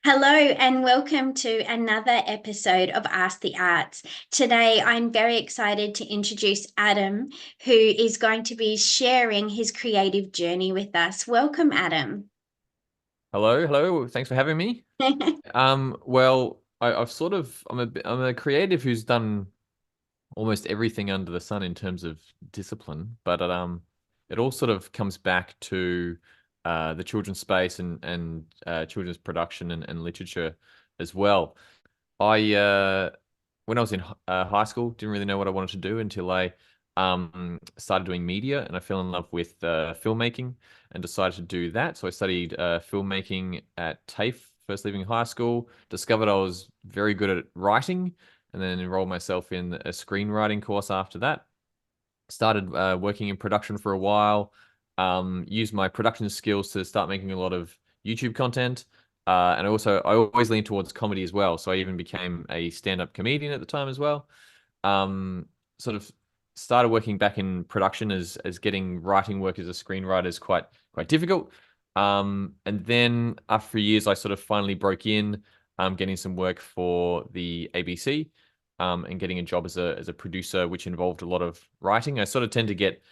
Hello and welcome to another episode of Ask the Arts. Today, I'm very excited to introduce Adam, who is going to be sharing his creative journey with us. Welcome, Adam. Hello, hello. Thanks for having me. I'm a creative who's done almost everything under the sun in terms of discipline, but it all sort of comes back to the children's space and children's production and literature as well. I When I was in high school, didn't really know what I wanted to do until I started doing media, and I fell in love with filmmaking and decided to do that. So I studied filmmaking at TAFE first leaving high school. Discovered I was very good at writing, and then enrolled myself in a screenwriting course after that. Started working in production for a while. Used my production skills to start making a lot of YouTube content. And I always lean towards comedy as well. So I even became a stand-up comedian at the time as well. Sort of started working back in production as getting writing work as a screenwriter is quite difficult. And then after years, I sort of finally broke in, getting some work for the ABC, and getting a job as a producer, which involved a lot of writing. I sort of tend to get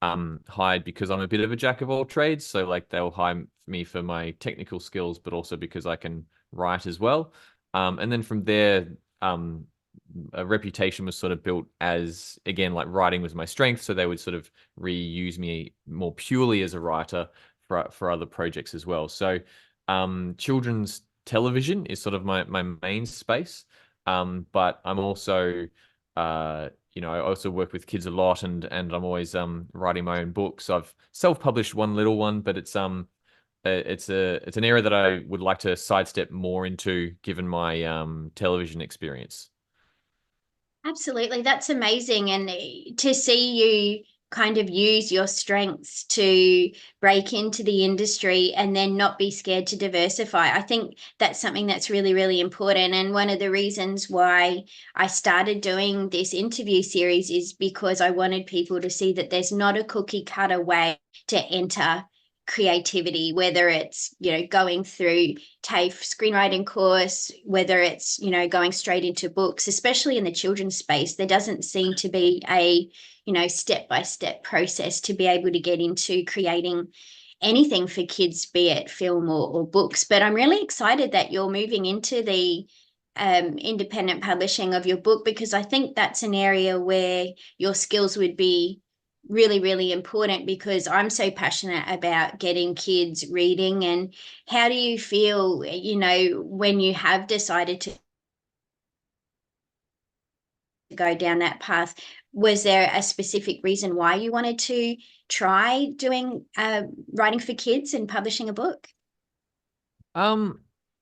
hired because I'm a bit of a jack of all trades. So like they'll hire me for my technical skills, but also because I can write as well. And then from there, a reputation was sort of built as, again, like writing was my strength. So they would sort of reuse me more purely as a writer for other projects as well. So children's television is sort of my main space. But I'm also I also work with kids a lot, and I'm always writing my own books. I've self-published one little one, but it's an area that I would like to sidestep more into, given my television experience. Absolutely. That's amazing. And to see you kind of use your strengths to break into the industry and then not be scared to diversify. I think that's something that's really, really important. And one of the reasons why I started doing this interview series is because I wanted people to see that there's not a cookie cutter way to enter creativity, whether it's, going through TAFE screenwriting course, whether it's, going straight into books, especially in the children's space, there doesn't seem to be a, step-by-step process to be able to get into creating anything for kids, be it film or books. But I'm really excited that you're moving into the independent publishing of your book, because I think that's an area where your skills would be really, really important, because I'm so passionate about getting kids reading. And how do you feel, when you have decided to go down that path? Was there a specific reason why you wanted to try doing writing for kids and publishing a book? Um,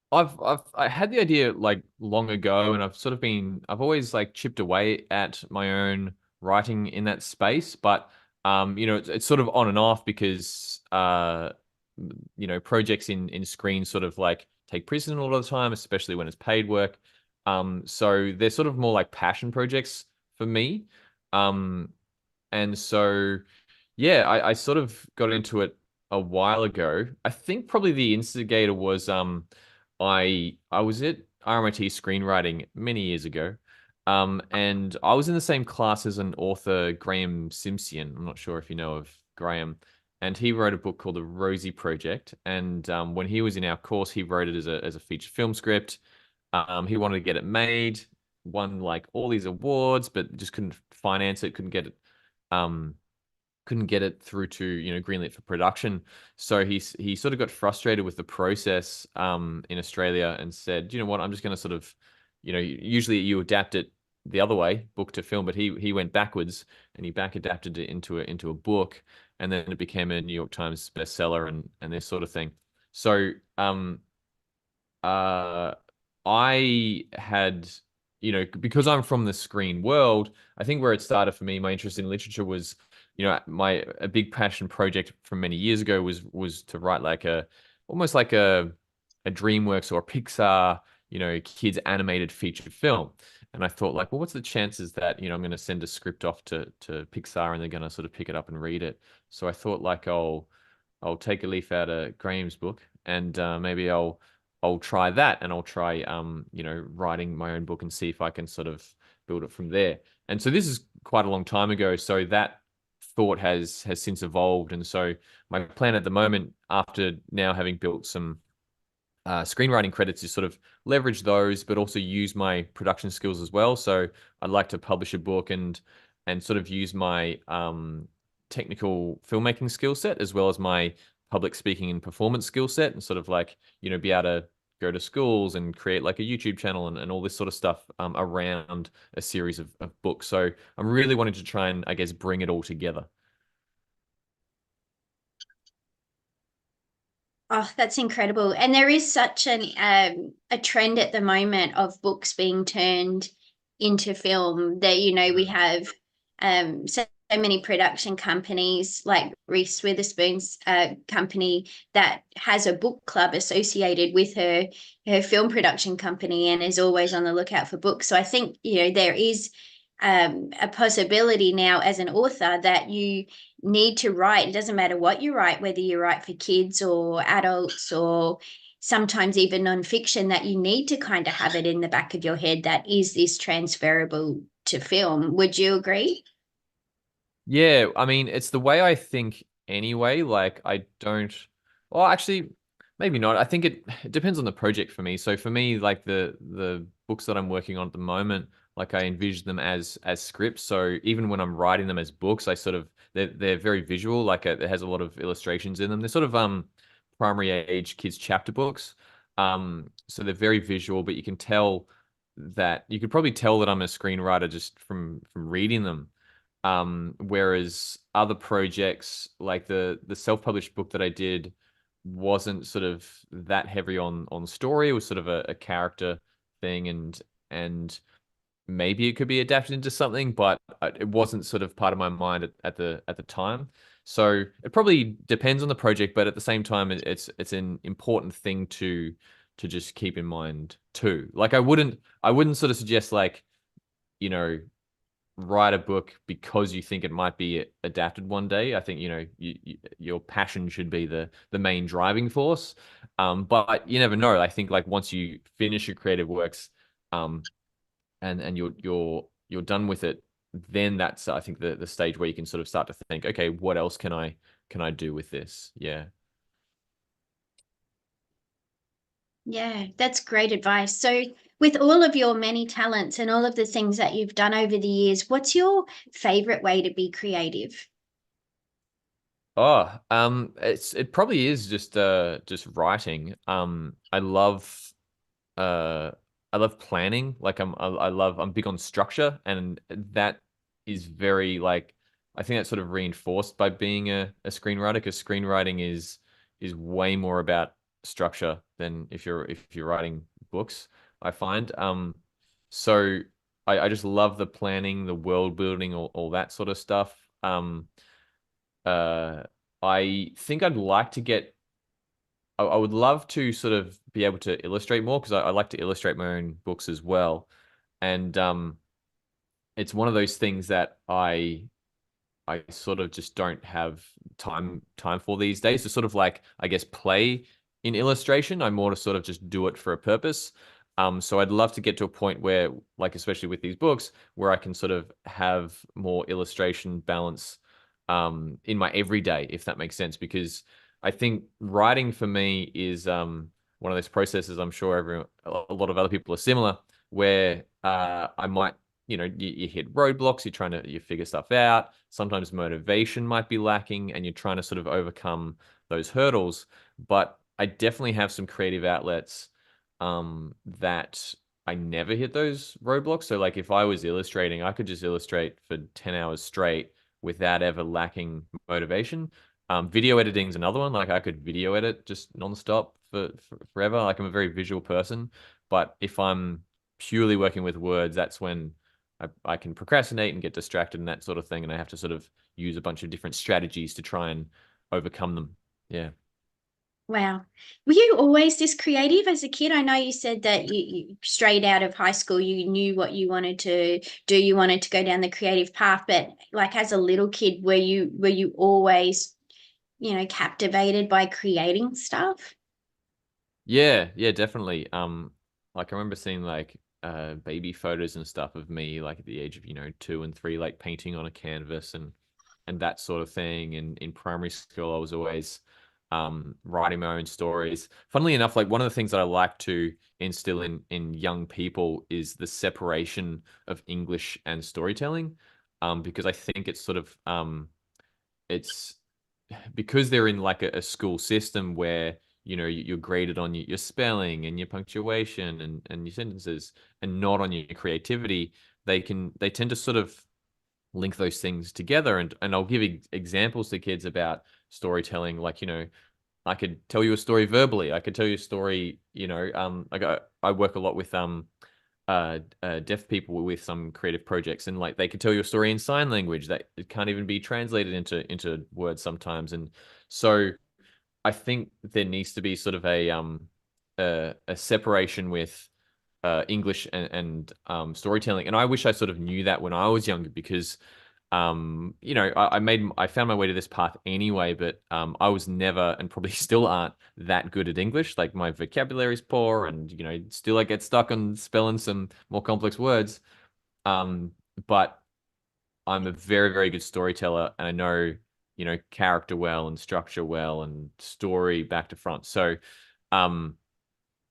I had the idea like long ago, and I've always like chipped away at my own writing in that space, but it's sort of on and off because projects in screen sort of like take precedent a lot of the time, especially when it's paid work. So they're sort of more like passion projects for me. Um, and so yeah, I sort of got into it a while ago. I think probably the instigator was I was at RMIT screenwriting many years ago. And I was in the same class as an author, Graham Simpson. I'm not sure if you know of Graham. And he wrote a book called The Rosie Project. And when he was in our course, he wrote it as a feature film script. He wanted to get it made, won like all these awards, but just couldn't finance it, um, couldn't get it through to greenlit for production. So he sort of got frustrated with the process in Australia and said, you know what, I'm just going to sort of, usually you adapt it the other way, book to film, but he went backwards and he back adapted it into a book, and then it became a New York Times bestseller and this sort of thing. So uh, I had, because I'm from the screen world, I think where it started for me, my interest in literature was, my a big passion project from many years ago was to write like almost like a DreamWorks or a Pixar, kids animated feature film. And I thought like, well, what's the chances that, I'm going to send a script off to Pixar and they're going to sort of pick it up and read it. So I thought like I'll take a leaf out of Graham's book, and maybe I'll try that, and I'll try writing my own book and see if I can sort of build it from there. And so this is quite a long time ago. So that thought has since evolved. And so my plan at the moment, after now having built some screenwriting credits, is sort of leverage those, but also use my production skills as well. So I'd like to publish a book and sort of use my technical filmmaking skill set as well as my public speaking and performance skill set, and sort of like be able to go to schools and create like a YouTube channel and all this sort of stuff around a series of books. So I'm really wanting to try and, I guess, bring it all together. Oh, that's incredible. And there is such a trend at the moment of books being turned into film that, we have so many production companies like Reese Witherspoon's company that has a book club associated with her film production company and is always on the lookout for books. So I think, there is a possibility now as an author that you need to write. It doesn't matter what you write, whether you write for kids or adults or sometimes even nonfiction, that you need to kind of have it in the back of your head that is this transferable to film. Would you agree? Yeah, I mean, it's the way I think anyway. Like, I don't, well, actually, maybe not. I think it depends on the project for me. So for me, like the books that I'm working on at the moment, like I envision them as scripts. So even when I'm writing them as books, I sort of they're very visual. Like it has a lot of illustrations in them. They're sort of primary age kids chapter books. So they're very visual, but you can tell that you could probably tell that I'm a screenwriter just from reading them. Whereas other projects, like the self-published book that I did, wasn't sort of that heavy on story. It was sort of a character thing, and maybe it could be adapted into something, but it wasn't sort of part of my mind at the time. So it probably depends on the project, but at the same time, it's an important thing to just keep in mind too. Like I wouldn't sort of suggest like, you know write a book because you think it might be adapted one day. I think your passion should be the main driving force. But you never know. I think like once you finish your creative works, um, and you're done with it, then that's I think the stage where you can sort of start to think, okay, what else can I do with this? Yeah. Yeah, that's great advice. So, with all of your many talents and all of the things that you've done over the years, what's your favorite way to be creative? Oh, it probably is just writing. Uh I love planning. Like I'm big on structure, and that is very like I think that's sort of reinforced by being a screenwriter, because screenwriting is way more about structure than if you're writing books, I find. So I just love the planning, the world building, all that sort of stuff. Uh I think I'd like to get I would love to sort of be able to illustrate more, because I like to illustrate my own books as well. And it's one of those things that I sort of just don't have time for these days to sort of like, I guess, play in illustration. I more to sort of just do it for a purpose. So I'd love to get to a point where, like, especially with these books, where I can sort of have more illustration balance in my everyday, if that makes sense. Because I think writing for me is one of those processes. I'm sure a lot of other people are similar, where I might you hit roadblocks, you figure stuff out. Sometimes motivation might be lacking and you're trying to sort of overcome those hurdles. But I definitely have some creative outlets that I never hit those roadblocks. So like if I was illustrating, I could just illustrate for 10 hours straight without ever lacking motivation. Video editing is another one. Like I could video edit just nonstop for forever. Like I'm a very visual person, but if I'm purely working with words, that's when I can procrastinate and get distracted and that sort of thing. And I have to sort of use a bunch of different strategies to try and overcome them. Yeah. Wow. Were you always this creative as a kid? I know you said that you straight out of high school, you knew what you wanted to do. You wanted to go down the creative path, but like as a little kid, were you always, captivated by creating stuff? Yeah, yeah, definitely. Like I remember seeing like baby photos and stuff of me like at the age of, 2 and 3, like painting on a canvas and that sort of thing. And in primary school, I was always writing my own stories. Funnily enough, like one of the things that I like to instill in young people is the separation of English and storytelling. Because I think it's sort of it's because they're in like a school system where you're graded on your spelling and your punctuation and your sentences and not on your creativity. They tend to sort of link those things together, and I'll give examples to kids about storytelling, like I could tell you a story verbally. I could tell you a story, like I work a lot with deaf people with some creative projects, and like they could tell you a story in sign language that it can't even be translated into words sometimes. And so I think there needs to be sort of a separation with English and storytelling. And I wish I sort of knew that when I was younger, because I found my way to this path anyway, but I was never, and probably still aren't, that good at English. Like my vocabulary is poor, and still I get stuck on spelling some more complex words. Um, but I'm a very, very good storyteller, and I know, character well and structure well and story back to front. So, um,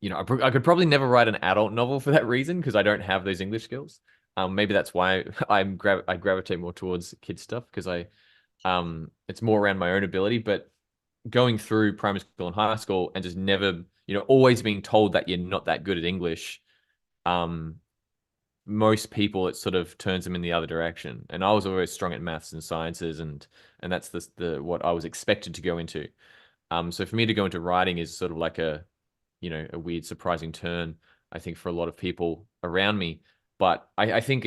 I could probably never write an adult novel for that reason, because I don't have those English skills. Maybe that's why I gravitate more towards kid stuff, because it's more around my own ability. But going through primary school and high school and just never, always being told that you're not that good at English, um, most people it sort of turns them in the other direction. And I was always strong at maths and sciences, and that's the what I was expected to go into. So for me to go into writing is sort of like a weird, surprising turn, I think, for a lot of people around me. But I think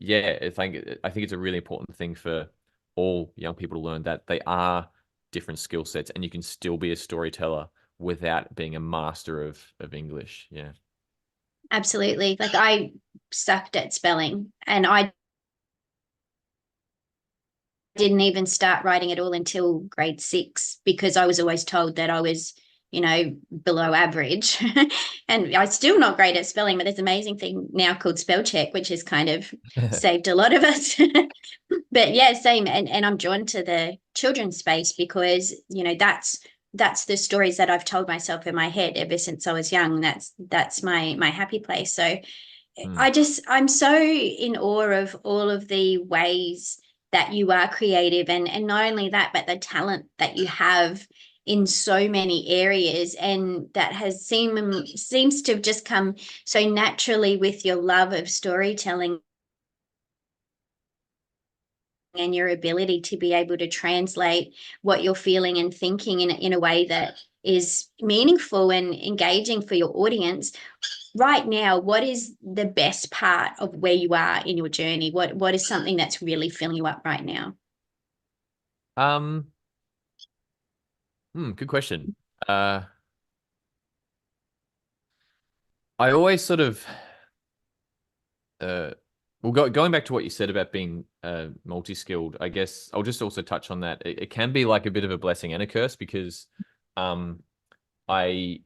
yeah, I think it's a really important thing for all young people to learn, that they are different skill sets, and you can still be a storyteller without being a master of English. Yeah. Absolutely. Like I sucked at spelling, and I didn't even start writing at all until grade 6, because I was always told that I was, below average. And I'm still not great at spelling, but there's an amazing thing now called spell check, which has kind of saved a lot of us. But yeah, same. And I'm drawn to the children's space because, that's the stories that I've told myself in my head ever since I was young. That's my happy place. So Hmm. I'm so in awe of all of the ways that you are creative, and not only that, but the talent that you have in so many areas, and that seems to have just come so naturally with your love of storytelling and your ability to be able to translate what you're feeling and thinking in a way that is meaningful and engaging for your audience. Right now, what is the best part of where you are in your journey? What is something that's really filling you up right now? Um, Good question. Uh, I always sort of uh well, going back to what you said about being multi-skilled, I guess I'll just also touch on that. It can be like a bit of a blessing and a curse, because um I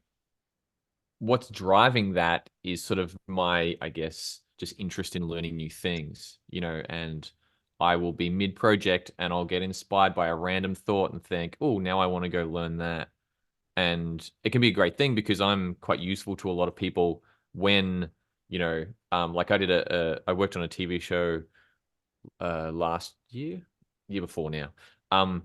what's driving that is sort of my, I guess, just interest in learning new things, and I will be mid-project and I'll get inspired by a random thought and think, oh, now I want to go learn that. And it can be a great thing, because I'm quite useful to a lot of people when, like I worked on a TV show last year before now. Um,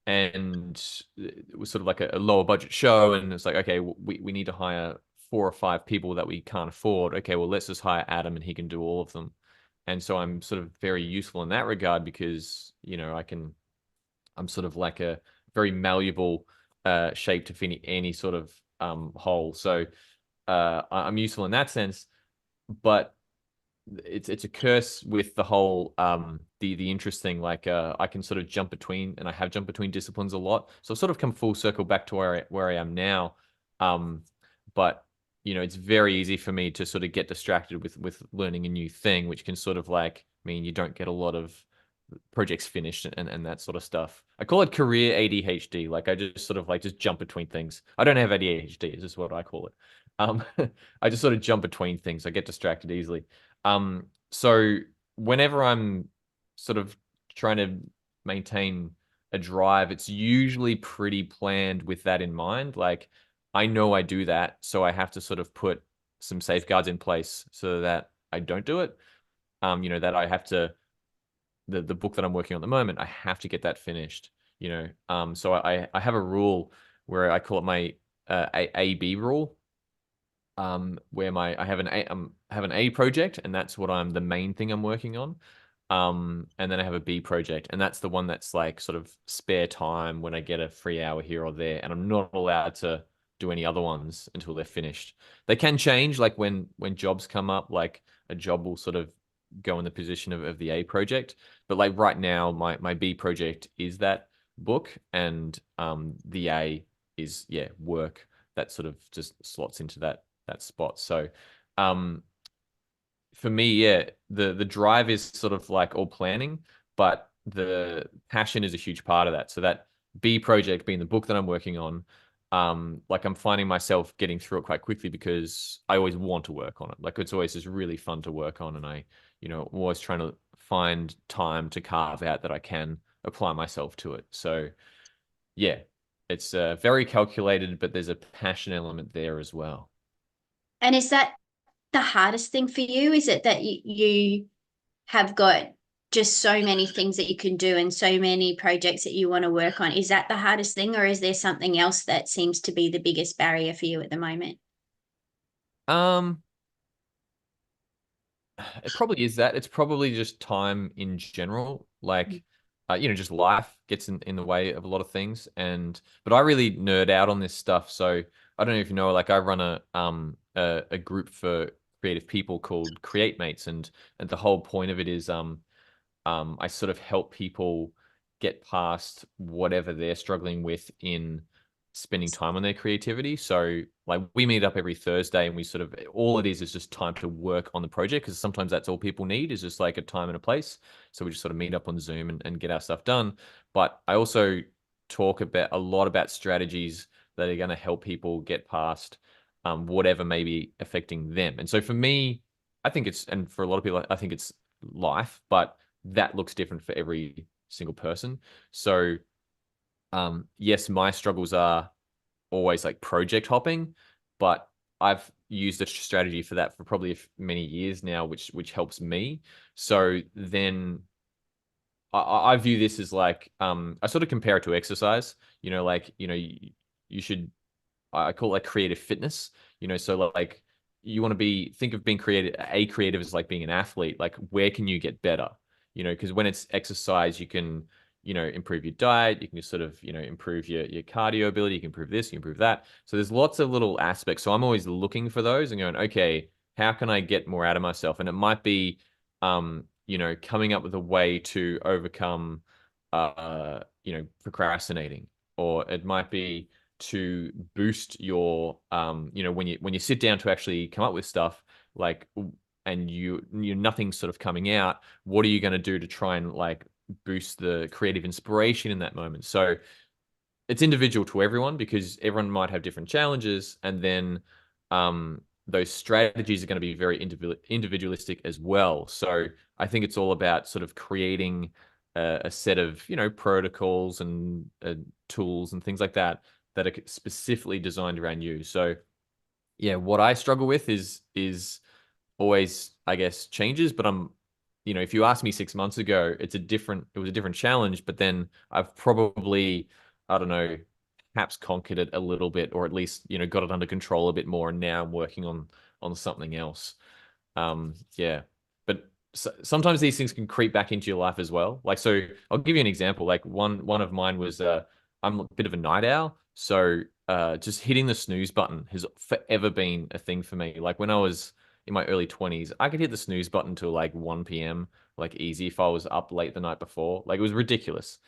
and it was sort of like a lower budget show, and it's like, okay, we need to hire 4 or 5 people that we can't afford. Okay, well, let's just hire Adam and he can do all of them. And so I'm sort of very useful in that regard, because I'm sort of like a very malleable shape to fit any sort of hole. So I'm useful in that sense. But it's a curse with the whole the interest thing. Like I can sort of jump between, and I have jumped between disciplines a lot, so I've sort of come full circle back to where I am now. um but it's very easy for me to sort of get distracted with learning a new thing, which can sort of like mean you don't get a lot of projects finished and that sort of stuff. I call it career ADHD. Like I just sort of like just jump between things. I don't have ADHD, is just what I call it. Um, I just sort of jump between things. I get distracted easily. So whenever I'm sort of trying to maintain a drive, it's usually pretty planned with that in mind. Like I know I do that, so I have to sort of put some safeguards in place so that I don't do it. That I have to the book that I'm working on at the moment, I have to get that finished. So I have a rule where I call it my A B rule, where my I have an A project, and that's what I'm the main thing I'm working on. And then I have a B project, and that's the one that's like sort of spare time when I get a free hour here or there, and I'm not allowed to do any other ones until they're finished. They can change, like when jobs come up, like a job will sort of go in the position of the A project. But like right now, my B project is that book, and the A is work that sort of just slots into that spot. So um for me, yeah, the drive is sort of like all planning, but the passion is a huge part of that. So that B project being the book that I'm working on, like I'm finding myself getting through it quite quickly because I always want to work on it. Like it's always just really fun to work on, and I'm always trying to find time to carve out that I can apply myself to it. So yeah, it's very calculated, but there's a passion element there as well. And is that the hardest thing for you? Is it that you have got just so many things that you can do and so many projects that you want to work on? Is that the hardest thing, or is there something else that seems to be the biggest barrier for you at the moment? Um, It probably is that. It's probably just time in general. Like, just life gets in the way of a lot of things. But I really nerd out on this stuff. So I don't know if you know, like I run a group for creative people called Create Mates, and the whole point of it is I sort of help people get past whatever they're struggling with in spending time on their creativity. So, like, we meet up every Thursday, and we sort of all it is just time to work on the project because sometimes that's all people need is just like a time and a place. So, we just sort of meet up on Zoom and get our stuff done. But I also talk about a lot about strategies that are going to help people get past whatever may be affecting them. And so, for me, I think and for a lot of people, I think it's life, but that looks different for every single person. So, yes, my struggles are always like project hopping, but I've used a strategy for that for probably many years now, which helps me. So then I view this as like I sort of compare it to exercise. You should I call it like creative fitness. So like you want to think of being creative. A creative is like being an athlete. Like where can you get better? Because when it's exercise, you can improve your diet. You can just sort of improve your cardio ability. You can improve this. You can improve that. So there's lots of little aspects. So I'm always looking for those and going, okay, how can I get more out of myself? And it might be coming up with a way to overcome procrastinating, or it might be to boost your when you sit down to actually come up with stuff like and you nothing's sort of coming out, what are you going to do to try and like boost the creative inspiration in that moment? So it's individual to everyone because everyone might have different challenges, and then those strategies are going to be very individualistic as well. So I think it's all about sort of creating a set of protocols and tools and things like that are specifically designed around you. So yeah, what I struggle with is always, I guess, changes, but if you asked me 6 months ago, it was a different challenge, but then I've probably, I don't know, perhaps conquered it a little bit, or at least, got it under control a bit more. And now I'm working on something else. Yeah, but sometimes these things can creep back into your life as well. Like, so I'll give you an example. Like one of mine was, I'm a bit of a night owl. So, just hitting the snooze button has forever been a thing for me. Like when I was in my early 20s, I could hit the snooze button till like 1 p.m. like easy if I was up late the night before. Like it was ridiculous.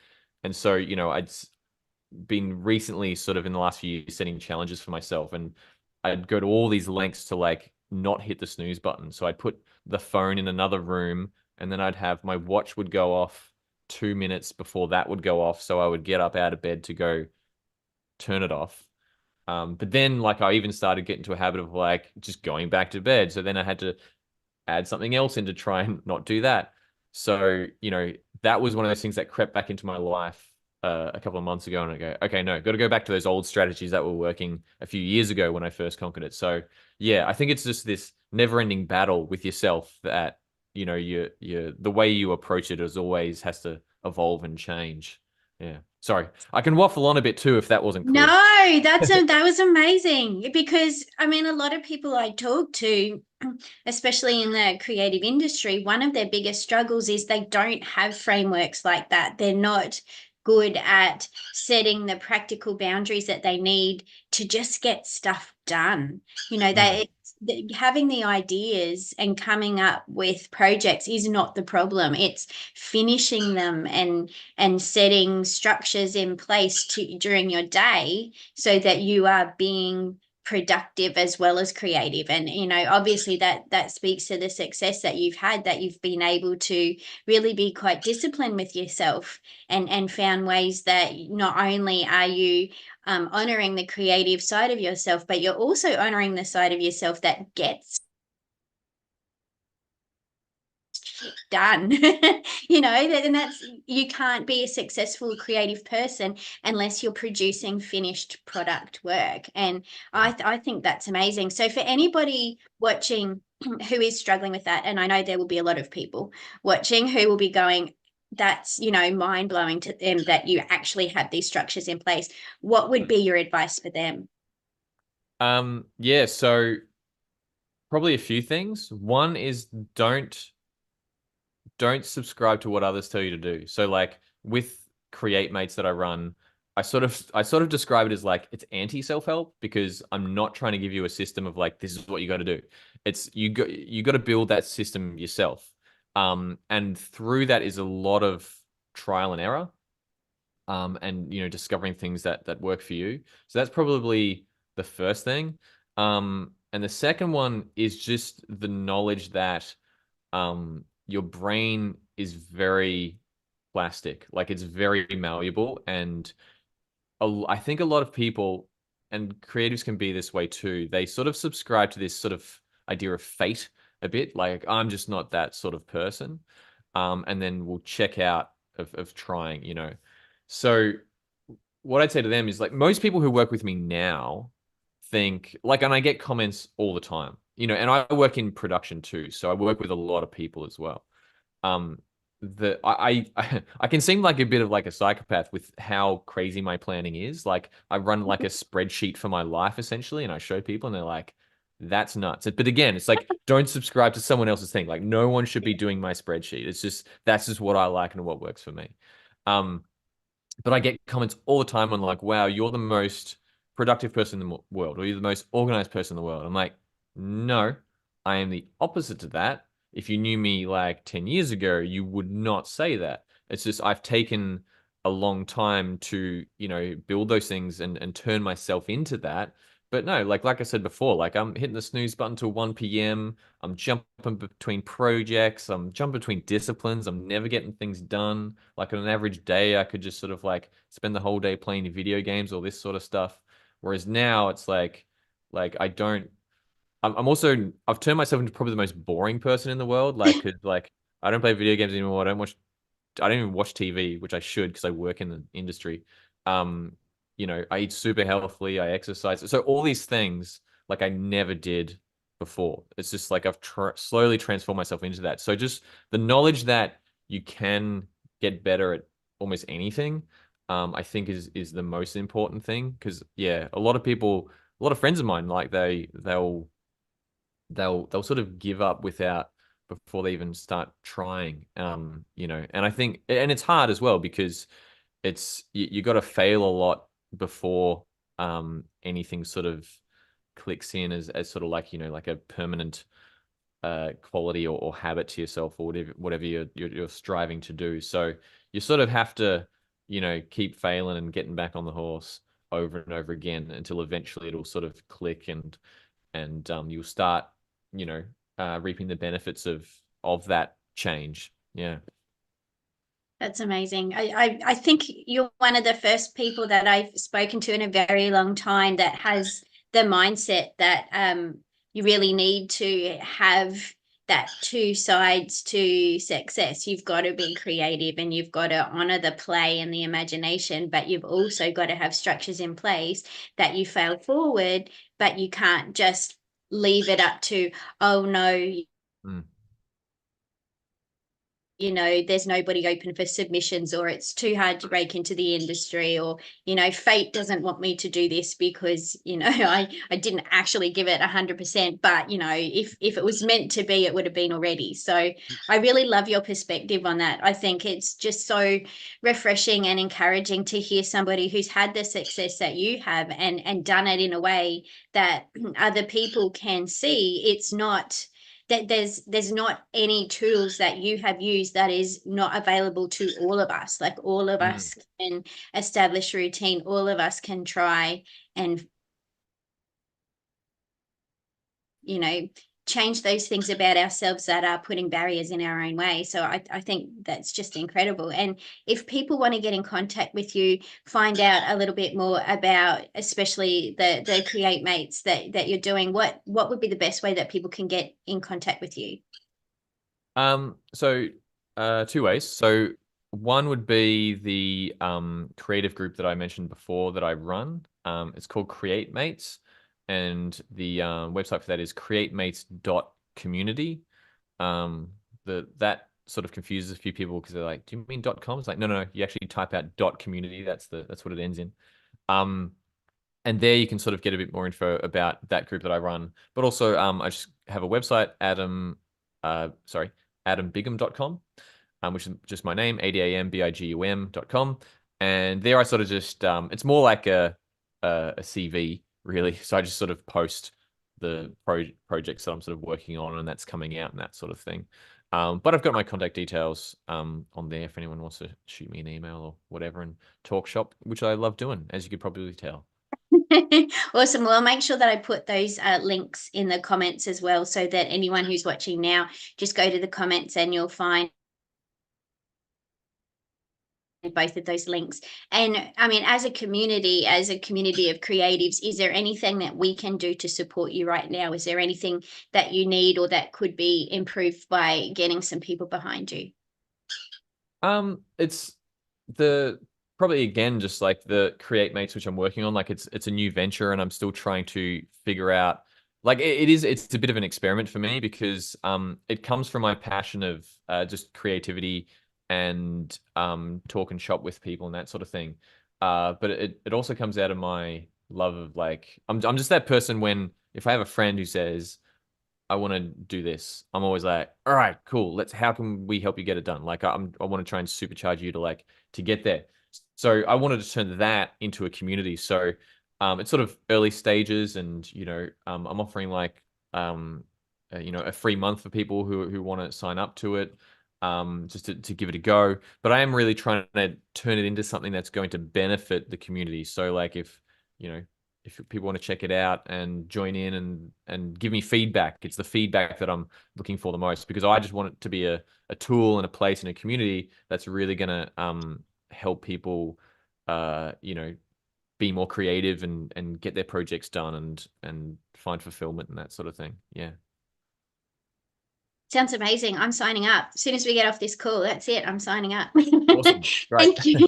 And so, I'd been recently sort of in the last few years setting challenges for myself, and I'd go to all these lengths to like not hit the snooze button. So I'd put the phone in another room, and then I'd have my watch would go off 2 minutes before that would go off. So I would get up out of bed to go turn it off. But then like I even started getting to a habit of like just going back to bed. So then I had to add something else in to try and not do that. So, that was one of those things that crept back into my life a couple of months ago. And I go, okay, no, got to go back to those old strategies that were working a few years ago when I first conquered it. So, yeah, I think it's just this never-ending battle with yourself that, the way you approach it is always has to evolve and change. Yeah. Sorry. I can waffle on a bit too if that wasn't No, clear. that was amazing because I mean a lot of people I talk to, especially in the creative industry, one of their biggest struggles is they don't have frameworks like that. They're not good at setting the practical boundaries that they need to just get stuff done. Mm, Having the ideas and coming up with projects is not the problem. It's finishing them and setting structures in place during your day so that you are being productive as well as creative. And obviously that speaks to the success that you've had, that you've been able to really be quite disciplined with yourself and found ways that not only are you honoring the creative side of yourself, but you're also honoring the side of yourself that gets done. And that's, you can't be a successful creative person unless you're producing finished product work. And yeah. I think that's amazing. So for anybody watching who is struggling with that, and I know there will be a lot of people watching who will be going, that's mind blowing to them that you actually have these structures in place, what would be your advice for them? Yeah, so probably a few things. One is don't subscribe to what others tell you to do. So like with Create Mates that I run, I sort of describe it as like it's anti self-help because I'm not trying to give you a system of like this is what you got to do. It's you got to build that system yourself. And through that is a lot of trial and error. And discovering things that work for you. So that's probably the first thing. And the second one is just the knowledge that your brain is very plastic, like it's very malleable, and I think a lot of people and creatives can be this way too. They sort of subscribe to this sort of idea of fate a bit, like I'm just not that sort of person, and then we'll check out of trying. So what I'd say to them is like most people who work with me now think like, and I get comments all the time, and I work in production too, so I work with a lot of people as well. Um, the I can seem like a bit of like a psychopath with how crazy my planning is. Like I run like a spreadsheet for my life essentially, and I show people, and they're like, "That's nuts." But again, it's like don't subscribe to someone else's thing. Like no one should be doing my spreadsheet. It's just that's just what I like and what works for me. Um, but I get comments all the time on like, wow, you're the most productive person in the world, or you're the most organized person in the world. I'm like, no, I am the opposite to that. If you knew me like 10 years ago, you would not say that. It's just I've taken a long time to, build those things and turn myself into that. But no, like I said before, like I'm hitting the snooze button till 1 p.m. I'm jumping between projects. I'm jumping between disciplines. I'm never getting things done. Like on an average day, I could just sort of like spend the whole day playing video games or this sort of stuff. Whereas now it's like I don't. I'm also I've turned myself into probably the most boring person in the world. Like, 'cause, like I don't play video games anymore. I don't even watch TV, which I should because I work in the industry. Um, I eat super healthily, I exercise. So all these things like I never did before. It's just like I've slowly transformed myself into that. So just the knowledge that you can get better at almost anything, I think is the most important thing. Because yeah, a lot of friends of mine, like they'll sort of give up without before they even start trying. And I think and it's hard as well because you got to fail a lot before anything sort of clicks in as sort of like like a permanent quality or habit to yourself or whatever you're striving to do. So you sort of have to keep failing and getting back on the horse over and over again until eventually it'll sort of click and you'll start, you know, reaping the benefits of that change. Yeah. That's amazing. I think you're one of the first people that I've spoken to in a very long time that has the mindset that you really need to have that two sides to success. You've got to be creative and you've got to honor the play and the imagination, but you've also got to have structures in place that you fail forward, but you can't just leave it up to, oh no, Mm, there's nobody open for submissions, or it's too hard to break into the industry, or fate doesn't want me to do this because I didn't actually give it 100%, but if it was meant to be, it would have been already. So I really love your perspective on that. I think it's just so refreshing and encouraging to hear somebody who's had the success that you have and done it in a way that other people can see. It's not that there's not any tools that you have used that is not available to all of us. Like, all of mm. us can establish routine, all of us can try and you know change those things about ourselves that are putting barriers in our own way. So I think that's just incredible. And if people want to get in contact with you, find out a little bit more about especially the create mates that you're doing, what would be the best way that people can get in contact with you? So two ways. So one would be the creative group that I mentioned before that I run. It's called Create Mates, and the website for that is createmates.community. That sort of confuses a few people because they're like, "Do you mean .com?" It's like, no, no, no. You actually type out .community. That's what it ends in. Um, and there you can sort of get a bit more info about that group that I run. But also, I just have a website, AdamBigum.com, which is just my name, ADAMBIGUM.com. And there I sort of just, it's more like a CV, really. So I just sort of post the projects that I'm sort of working on and that's coming out and that sort of thing. But I've got my contact details on there if anyone wants to shoot me an email or whatever and talk shop, which I love doing, as you could probably tell. Awesome. Well, I'll make sure that I put those links in the comments as well, so that anyone who's watching now, just go to the comments and you'll find both of those links. And I mean, as a community of creatives, is there anything that we can do to support you right now? Is there anything that you need or that could be improved by getting some people behind you? It's the probably again just like the Create Mates, which I'm working on. Like it's a new venture, and I'm still trying to figure out. Like it's a bit of an experiment for me because it comes from my passion of just creativity and talk and shop with people and that sort of thing. But it also comes out of my love of like I'm just that person when if I have a friend who says I want to do this. I'm always like, all right, cool. How can we help you get it done? Like, I want to try and supercharge you to get there. So I wanted to turn that into a community. So, it's sort of early stages and, I'm offering like, a free month for people who want to sign up to it, just to give it a go. But I am really trying to turn it into something that's going to benefit the community. So like you know, if people want to check it out and join in and give me feedback. It's the feedback that I'm looking for the most because I just want it to be a tool and a place in a community that's really going to help people, be more creative and get their projects done and find fulfillment and that sort of thing. Yeah. Sounds amazing. I'm signing up. As soon as we get off this call, that's it. I'm signing up. Awesome. Great. Thank you.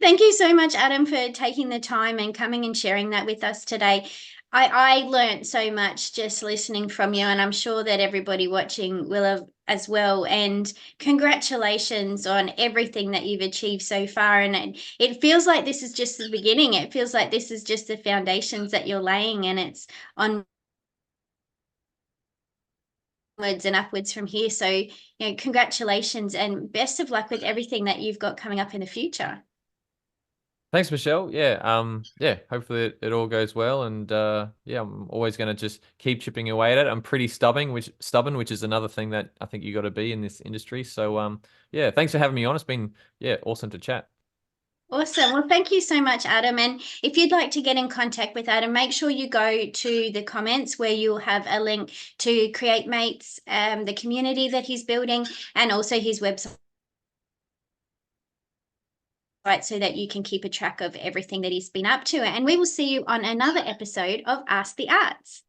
Thank you so much, Adam, for taking the time and coming and sharing that with us today. I learned so much just listening from you, and I'm sure that everybody watching will have as well. And congratulations on everything that you've achieved so far. And it feels like this is just the beginning. It feels like this is just the foundations that you're laying, and it's on and upwards from here. So, congratulations and best of luck with everything that you've got coming up in the future. Thanks, Michelle. Yeah. Hopefully it all goes well, and yeah, I'm always going to just keep chipping away at it. I'm pretty stubborn, which is another thing that I think you got to be in this industry. So, yeah, thanks for having me on. It's been awesome to chat. Awesome. Well, thank you so much, Adam. And if you'd like to get in contact with Adam, make sure you go to the comments where you'll have a link to Create Mates, the community that he's building, and also his website so that you can keep a track of everything that he's been up to. And we will see you on another episode of Ask the Arts.